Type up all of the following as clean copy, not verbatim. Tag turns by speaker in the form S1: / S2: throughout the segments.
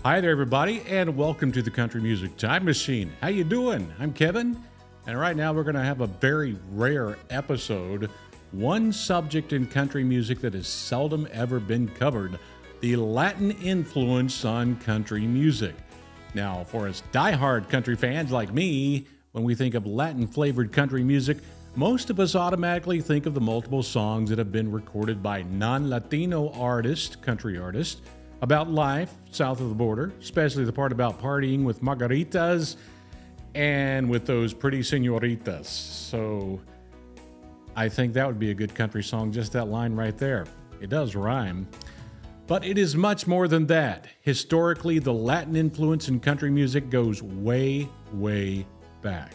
S1: Hi there, everybody, and welcome to the Country Music Time Machine. How you doing? I'm Kevin, and right now we're going to have a very rare episode. One subject in country music that has seldom ever been covered, the Latin influence on country music. Now, for us diehard country fans like me, when we think of Latin-flavored country music, most of us automatically think of the multiple songs that have been recorded by non-Latino artists, country artists, about life south of the border, especially the part about partying with margaritas and with those pretty senoritas. So I think that would be a good country song, just that line right there. It does rhyme. But it is much more than that. Historically, the Latin influence in country music goes way, way back.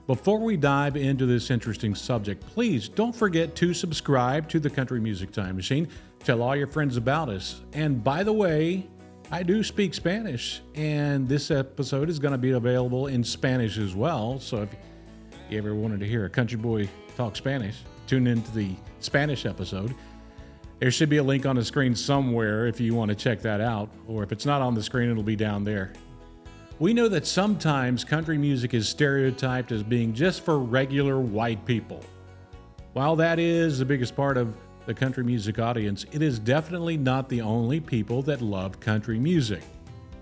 S1: Before we dive into this interesting subject, please don't forget to subscribe to the Country Music Time Machine. Tell all your friends about us. And by the way, I do speak Spanish, and this episode is going to be available in Spanish as well. So if you ever wanted to hear a country boy talk Spanish, tune into the Spanish episode. There should be a link on the screen somewhere if you want to check that out, or if it's not on the screen, it'll be down there. We know that sometimes country music is stereotyped as being just for regular white people. While that is the biggest part of the country music audience, it is definitely not the only people that love country music.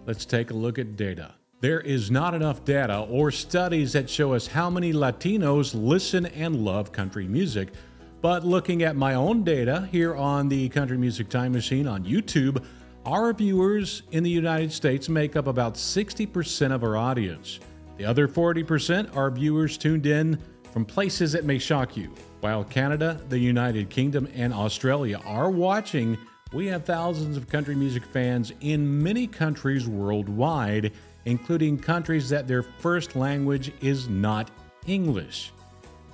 S1: Let's take a look at data. There is not enough data or studies that show us how many Latinos listen and love country music, but looking at my own data here on the Country Music Time Machine on YouTube, our viewers in the United States make up about 60% of our audience. The other 40% are viewers tuned in from places that may shock you. While Canada, the United Kingdom, and Australia are watching, we have thousands of country music fans in many countries worldwide, including countries that their first language is not English.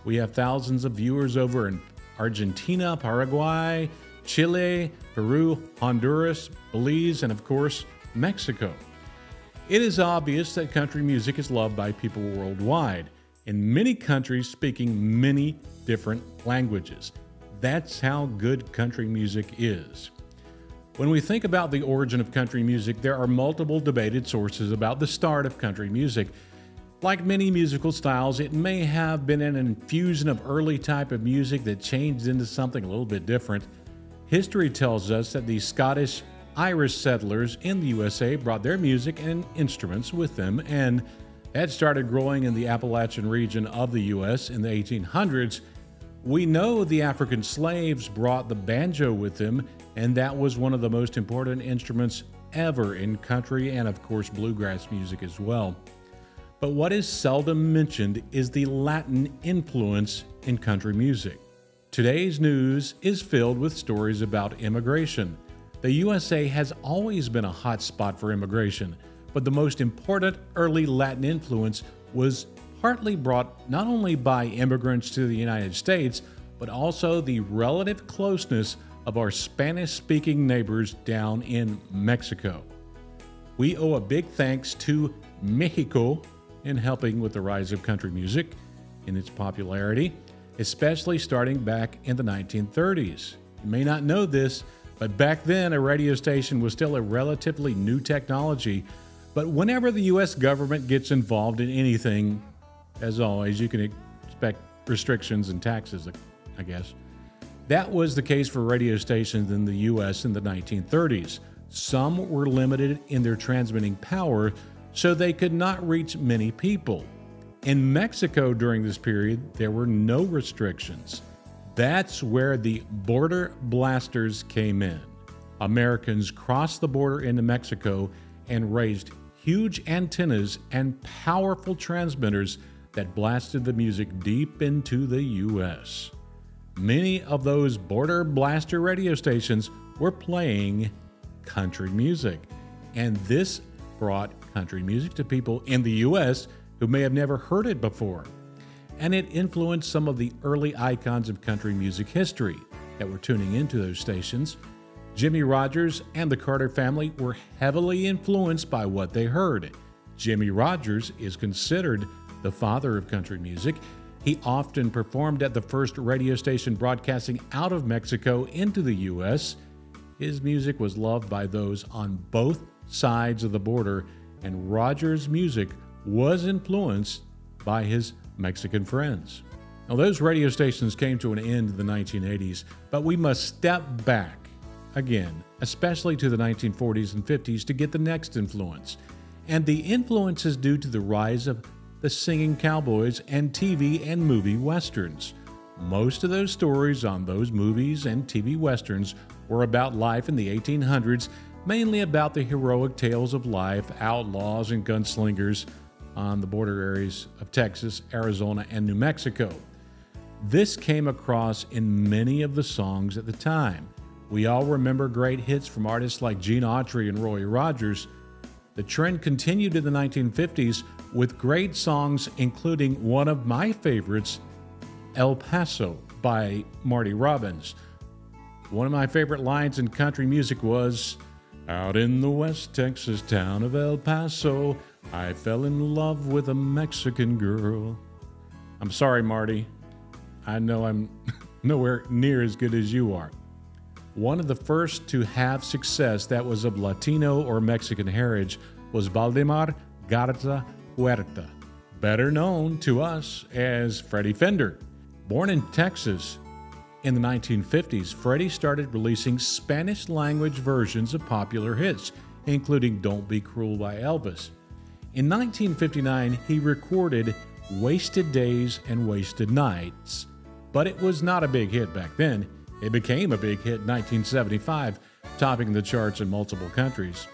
S1: We have thousands of viewers over in Argentina, Paraguay, Chile, Peru, Honduras, Belize, and of course, Mexico. It is obvious that country music is loved by people worldwide, in many countries speaking many different languages. That's how good country music is. When we think about the origin of country music, there are multiple debated sources about the start of country music. Like many musical styles, it may have been an infusion of early type of music that changed into something a little bit different. History tells us that the Scottish Irish settlers in the U.S.A. brought their music and instruments with them, and that started growing in the Appalachian region of the U.S. in the 1800s. We know the African slaves brought the banjo with them, and that was one of the most important instruments ever in country and, of course, bluegrass music as well. But what is seldom mentioned is the Latin influence in country music. Today's news is filled with stories about immigration. The U.S.A. has always been a hot spot for immigration, but the most important early Latin influence was partly brought not only by immigrants to the United States, but also the relative closeness of our Spanish-speaking neighbors down in Mexico. We owe a big thanks to Mexico in helping with the rise of country music in its popularity, especially starting back in the 1930s. You may not know this, but back then a radio station was still a relatively new technology. But whenever the U.S. government gets involved in anything, as always, you can expect restrictions and taxes, I guess. That was the case for radio stations in the U.S. in the 1930s. Some were limited in their transmitting power, so they could not reach many people. In Mexico during this period, there were no restrictions. That's where the border blasters came in. Americans crossed the border into Mexico and raised huge antennas and powerful transmitters that blasted the music deep into the U.S. Many of those border blaster radio stations were playing country music, and this brought country music to people in the U.S. who may have never heard it before. And it influenced some of the early icons of country music history that were tuning into those stations. Jimmie Rodgers and the Carter family were heavily influenced by what they heard. Jimmie Rodgers is considered the father of country music. He often performed at the first radio station broadcasting out of Mexico into the U.S. His music was loved by those on both sides of the border, and Rogers' music was influenced by his Mexican friends. Now, those radio stations came to an end in the 1980s, but we must step back again, especially to the 1940s and 50s, to get the next influence. And the influence is due to the rise of the singing cowboys and TV and movie westerns. Most of those stories on those movies and TV westerns were about life in the 1800s, mainly about the heroic tales of life, outlaws and gunslingers on the border areas of Texas, Arizona, and New Mexico. This came across in many of the songs at the time. We all remember great hits from artists like Gene Autry and Roy Rogers. The trend continued in the 1950s with great songs, including one of my favorites, El Paso by Marty Robbins. One of my favorite lines in country music was, "Out in the West Texas town of El Paso, I fell in love with a Mexican girl." I'm sorry, Marty. I know I'm nowhere near as good as you are. One of the first to have success that was of Latino or Mexican heritage was Valdemar Garza Huerta, better known to us as Freddie Fender. Born in Texas in the 1950s, Freddie started releasing Spanish-language versions of popular hits, including Don't Be Cruel by Elvis. In 1959, he recorded Wasted Days and Wasted Nights, but it was not a big hit back then. It became a big hit in 1975, topping the charts in multiple countries.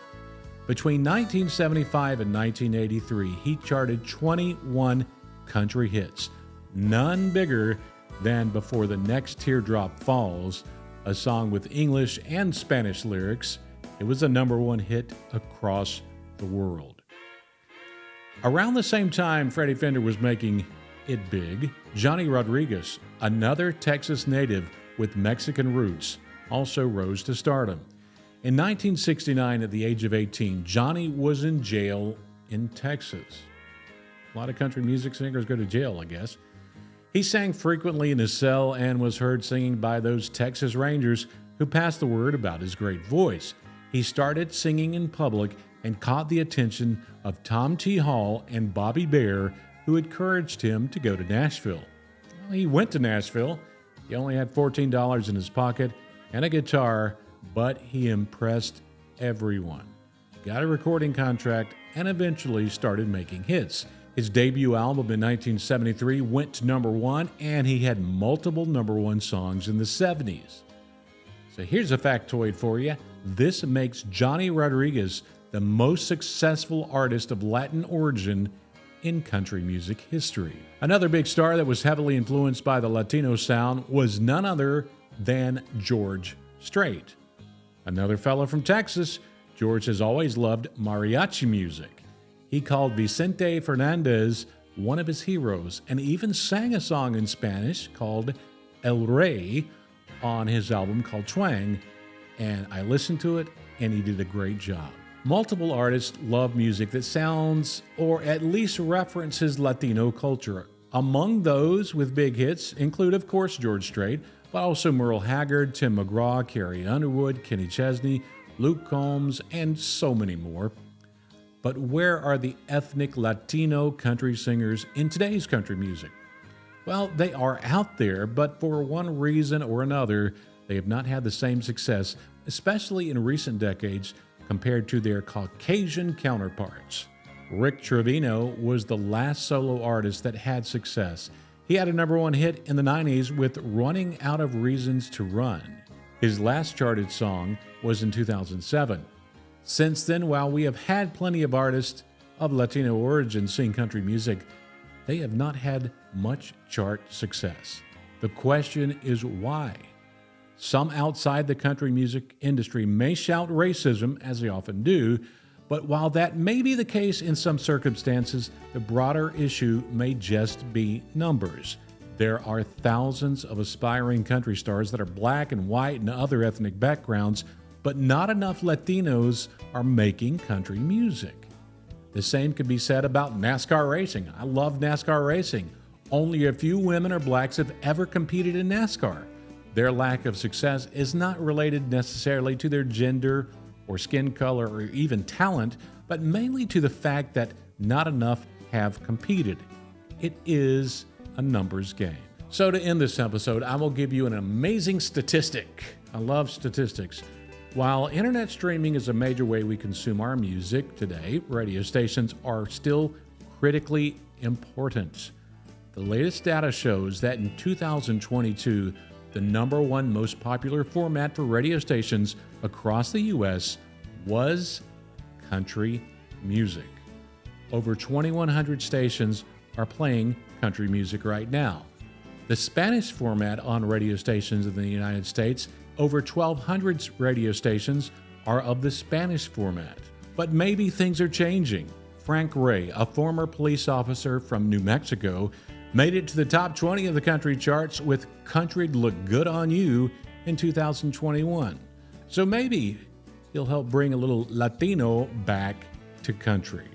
S1: Between 1975 and 1983, he charted 21 country hits, none bigger than Before the Next Teardrop Falls, a song with English and Spanish lyrics. It was a #1 hit across the world. Around the same time Freddie Fender was making it big, Johnny Rodriguez, another Texas native with Mexican roots, also rose to stardom. In 1969, at the age of 18, Johnny was in jail in Texas. A lot of country music singers go to jail, I guess. He sang frequently in his cell and was heard singing by those Texas Rangers who passed the word about his great voice. He started singing in public and caught the attention of Tom T. Hall and Bobby Bare, who encouraged him to go to Nashville. Well, he went to Nashville. He only had $14 in his pocket and a guitar, but he impressed everyone. He got a recording contract and eventually started making hits. His debut album in 1973 went to #1, and he had multiple #1 songs in the 70s. So here's a factoid for you. This makes Johnny Rodriguez the most successful artist of Latin origin in country music history. Another big star that was heavily influenced by the Latino sound was none other than George Strait. Another fellow from Texas, George has always loved mariachi music. He called Vicente Fernandez one of his heroes and even sang a song in Spanish called El Rey on his album called Twang, and I listened to it and he did a great job. Multiple artists love music that sounds or at least references Latino culture. Among those with big hits include, of course, George Strait, but also Merle Haggard, Tim McGraw, Carrie Underwood, Kenny Chesney, Luke Combs, and so many more. But where are the ethnic Latino country singers in today's country music? Well, they are out there, but for one reason or another, they have not had the same success, especially in recent decades, compared to their Caucasian counterparts. Rick Trevino was the last solo artist that had success. He had a #1 hit in the 90s with Running Out of Reasons to Run. His last charted song was in 2007. Since then, while we have had plenty of artists of Latino origin sing country music, they have not had much chart success. The question is why? Some outside the country music industry may shout racism, as they often do, but while that may be the case in some circumstances, the broader issue may just be numbers. There are thousands of aspiring country stars that are black and white and other ethnic backgrounds, but not enough Latinos are making country music. The same could be said about NASCAR racing. I love NASCAR racing. Only a few women or blacks have ever competed in NASCAR. Their lack of success is not related necessarily to their gender or skin color or even talent, but mainly to the fact that not enough have competed. It is a numbers game. So to end this episode, I will give you an amazing statistic. I love statistics. While internet streaming is a major way we consume our music today, radio stations are still critically important. The latest data shows that in 2022, the number one most popular format for radio stations across the U.S. was country music. Over 2,100 stations are playing country music right now. The Spanish format on radio stations in the United States, over 1,200 radio stations are of the Spanish format. But maybe things are changing. Frank Ray, a former police officer from New Mexico, made it to the top 20 of the country charts with Country'd Look Good on You in 2021. So maybe he'll help bring a little Latino back to country.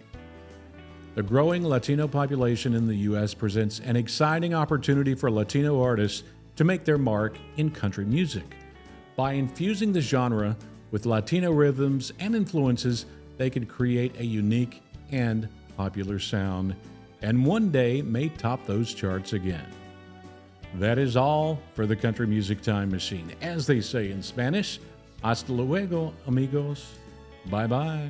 S1: The growing Latino population in the U.S. presents an exciting opportunity for Latino artists to make their mark in country music. By infusing the genre with Latino rhythms and influences, they can create a unique and popular sound, and one day may top those charts again. That is all for the Country Music Time Machine. As they say in Spanish, hasta luego, amigos. Bye-bye.